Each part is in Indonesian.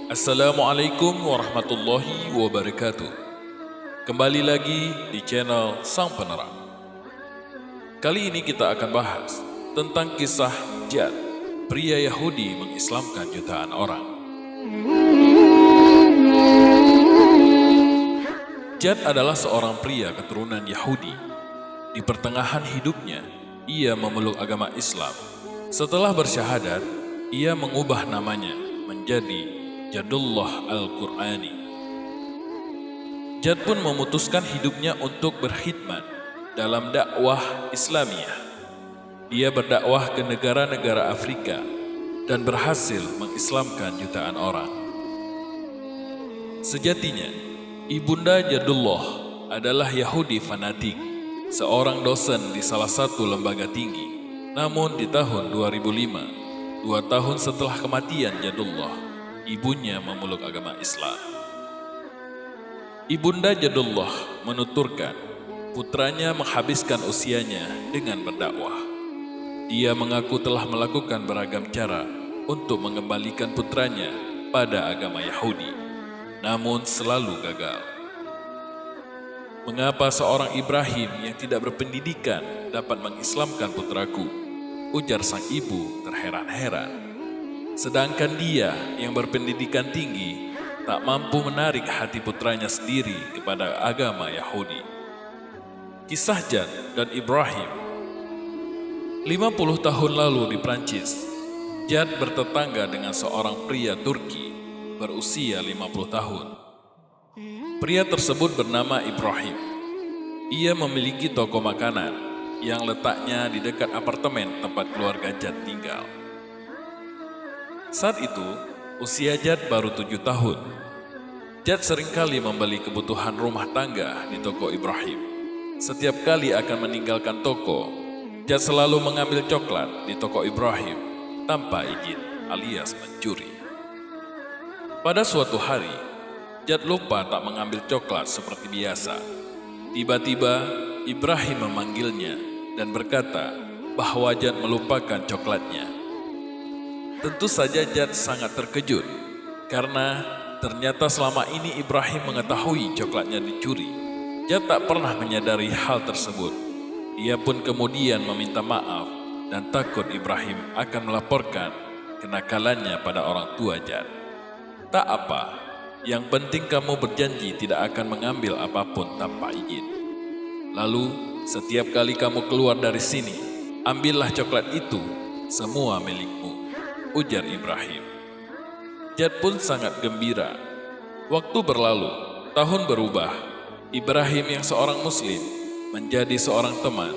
Assalamualaikum warahmatullahi wabarakatuh. Kembali lagi di channel Sang Penerang. Kali ini kita akan bahas tentang kisah Jad, pria Yahudi mengislamkan jutaan orang. Jad adalah seorang pria keturunan Yahudi. Di pertengahan hidupnya, ia memeluk agama Islam. Setelah bersyahadat, ia mengubah namanya menjadi Jadullah Al-Qur'ani. Jad pun memutuskan hidupnya untuk berkhidmat dalam dakwah Islamiyah. Dia berdakwah ke negara-negara Afrika dan berhasil mengislamkan jutaan orang. Sejatinya, Ibunda Jadullah adalah Yahudi fanatik, seorang dosen di salah satu lembaga tinggi. Namun di tahun 2005, 2 tahun setelah kematian Jadullah, ibunya memeluk agama Islam. Ibunda Jadullah menuturkan putranya menghabiskan usianya dengan berdakwah. Dia mengaku telah melakukan beragam cara untuk mengembalikan putranya pada agama Yahudi, namun selalu gagal. Mengapa seorang Ibrahim yang tidak berpendidikan dapat mengislamkan putraku? Ujar sang ibu terheran-heran. Sedangkan dia yang berpendidikan tinggi tak mampu menarik hati putranya sendiri kepada agama Yahudi. Kisah Jad dan Ibrahim. 50 tahun lalu di Prancis, Jad bertetangga dengan seorang pria Turki berusia 50 tahun. Pria tersebut bernama Ibrahim. Ia memiliki toko makanan yang letaknya di dekat apartemen tempat keluarga Jad tinggal. Saat itu, usia Jad baru 7 tahun. Jad seringkali membeli kebutuhan rumah tangga di toko Ibrahim. Setiap kali akan meninggalkan toko, Jad selalu mengambil coklat di toko Ibrahim tanpa izin alias mencuri. Pada suatu hari, Jad lupa tak mengambil coklat seperti biasa. Tiba-tiba, Ibrahim memanggilnya dan berkata bahwa Jad melupakan coklatnya. Tentu saja Jad sangat terkejut karena ternyata selama ini Ibrahim mengetahui coklatnya dicuri. Jad tak pernah menyadari hal tersebut. Ia pun kemudian meminta maaf dan takut Ibrahim akan melaporkan kenakalannya pada orang tua Jad. Tak apa, yang penting kamu berjanji tidak akan mengambil apapun tanpa izin. Lalu setiap kali kamu keluar dari sini, ambillah coklat itu, semua milikmu, ujar Ibrahim. Jad pun sangat gembira. Waktu berlalu, tahun berubah. Ibrahim yang seorang muslim menjadi seorang teman,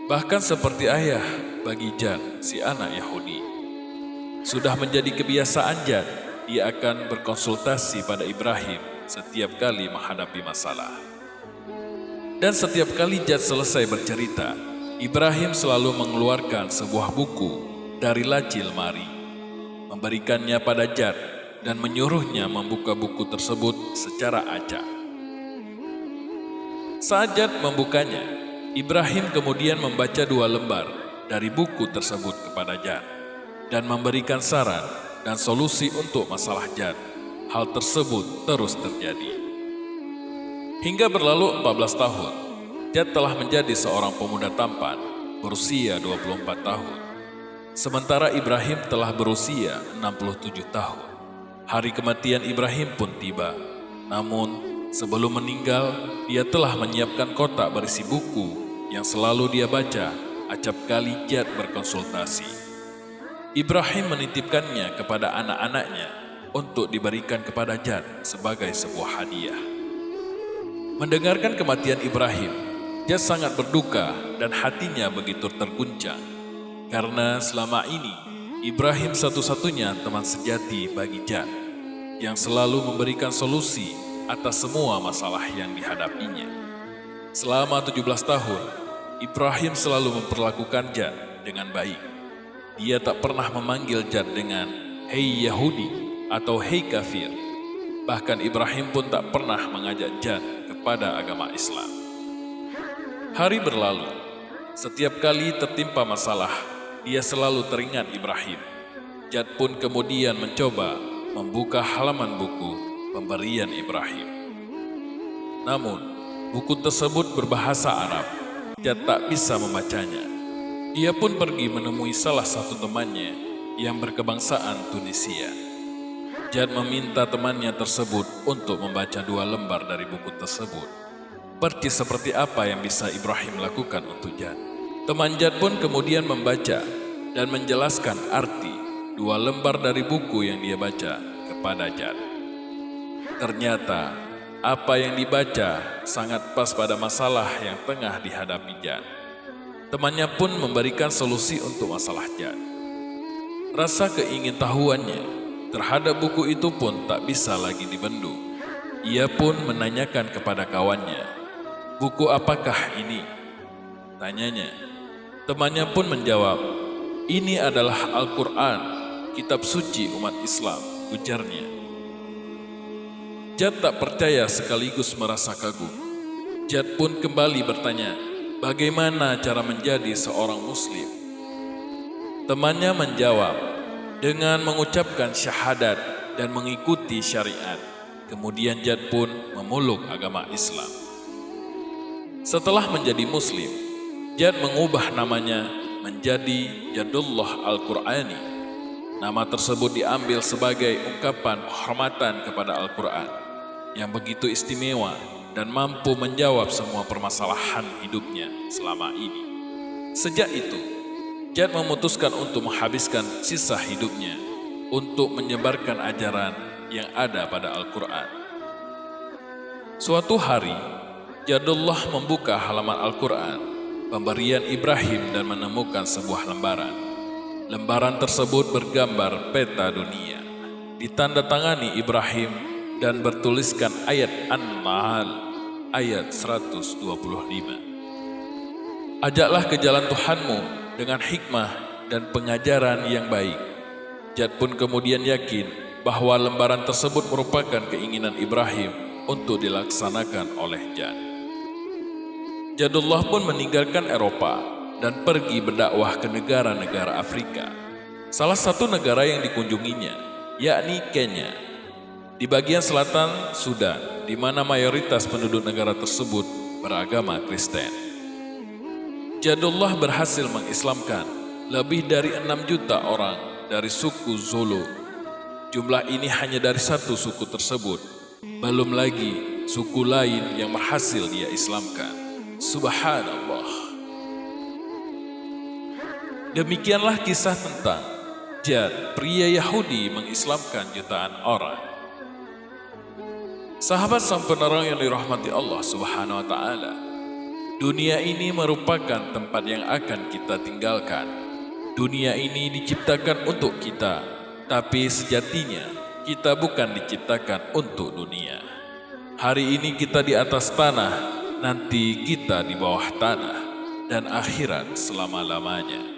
bahkan seperti ayah bagi Jad, si anak Yahudi. Sudah menjadi kebiasaan Jad, ia akan berkonsultasi pada Ibrahim setiap kali menghadapi masalah. Dan setiap kali Jad selesai bercerita, Ibrahim selalu mengeluarkan sebuah buku dari laci lemari, memberikannya pada Jad dan menyuruhnya membuka buku tersebut secara acak. Saat Jad membukanya, Ibrahim kemudian membaca 2 lembar dari buku tersebut kepada Jad dan memberikan saran dan solusi untuk masalah Jad. Hal tersebut terus terjadi. Hingga berlalu 14 tahun, Jad telah menjadi seorang pemuda tampan berusia 24 tahun. Sementara Ibrahim telah berusia 67 tahun. Hari kematian Ibrahim pun tiba. Namun, sebelum meninggal, dia telah menyiapkan kotak berisi buku yang selalu dia baca acap kali Jad berkonsultasi. Ibrahim menitipkannya kepada anak-anaknya untuk diberikan kepada Jad sebagai sebuah hadiah. Mendengarkan kematian Ibrahim, Jad sangat berduka dan hatinya begitu terguncang. Karena selama ini, Ibrahim satu-satunya teman sejati bagi Jad yang selalu memberikan solusi atas semua masalah yang dihadapinya. Selama 17 tahun, Ibrahim selalu memperlakukan Jad dengan baik. Dia tak pernah memanggil Jad dengan "Hei Yahudi" atau "Hei kafir". Bahkan Ibrahim pun tak pernah mengajak Jad kepada agama Islam. Hari berlalu, setiap kali tertimpa masalah, dia selalu teringat Ibrahim. Jad pun kemudian mencoba membuka halaman buku pemberian Ibrahim. Namun, buku tersebut berbahasa Arab. Jad tak bisa membacanya. Dia pun pergi menemui salah satu temannya yang berkebangsaan Tunisia. Jad meminta temannya tersebut untuk membaca 2 lembar dari buku tersebut. Percis seperti apa yang bisa Ibrahim lakukan untuk Jad. Teman Jad pun kemudian membaca dan menjelaskan arti 2 lembar dari buku yang dia baca kepada Jad. Ternyata apa yang dibaca sangat pas pada masalah yang tengah dihadapi Jad. Temannya pun memberikan solusi untuk masalah Jad. Rasa keingintahuannya terhadap buku itu pun tak bisa lagi dibendung. Ia pun menanyakan kepada kawannya, "Buku apakah ini?" tanyanya. Temannya pun menjawab, "Ini adalah Al-Quran, kitab suci umat Islam," ujarnya. Jad tak percaya sekaligus merasa kagum. Jad pun kembali bertanya, "Bagaimana cara menjadi seorang Muslim?" Temannya menjawab, dengan mengucapkan syahadat dan mengikuti syariat. Kemudian Jad pun memeluk agama Islam. Setelah menjadi Muslim, Jad mengubah namanya menjadi Jadullah Al-Qur'ani. Nama tersebut diambil sebagai ungkapan penghormatan kepada Al-Quran yang begitu istimewa dan mampu menjawab semua permasalahan hidupnya selama ini. Sejak itu, Jad memutuskan untuk menghabiskan sisa hidupnya untuk menyebarkan ajaran yang ada pada Al-Quran. Suatu hari, Jadullah membuka halaman Al-Quran, pemberian Ibrahim, dan menemukan sebuah lembaran. Lembaran tersebut bergambar peta dunia, ditandatangani Ibrahim dan bertuliskan ayat An-Nahl ayat 125. "Ajaklah ke jalan Tuhanmu dengan hikmah dan pengajaran yang baik." Jad pun kemudian yakin bahwa lembaran tersebut merupakan keinginan Ibrahim untuk dilaksanakan oleh Jad. Jadullah pun meninggalkan Eropa dan pergi berdakwah ke negara-negara Afrika. Salah satu negara yang dikunjunginya, yakni Kenya, di bagian selatan Sudan, di mana mayoritas penduduk negara tersebut beragama Kristen. Jadullah berhasil mengislamkan lebih dari 6 juta orang dari suku Zulu. Jumlah ini hanya dari satu suku tersebut. Belum lagi suku lain yang berhasil dia islamkan. Subhanallah. Demikianlah kisah tentang Jad, pria Yahudi mengislamkan jutaan orang. Sahabat sang penerang yang dirahmati Allah Subhanahu wa Ta'ala, dunia ini merupakan tempat yang akan kita tinggalkan. Dunia ini diciptakan untuk kita, tapi sejatinya kita bukan diciptakan untuk dunia. Hari ini kita di atas tanah, nanti kita di bawah tanah, dan akhirat selama-lamanya.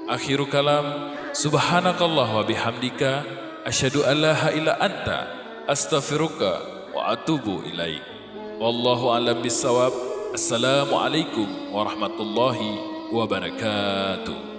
Akhiru kalam, subhanakallah wa bihamdika, asyhadu an la ilaha illa anta, astaghfiruka wa atubu ilaik. Wallahu a'lam bissawab. Assalamualaikum warahmatullahi wabarakatuh.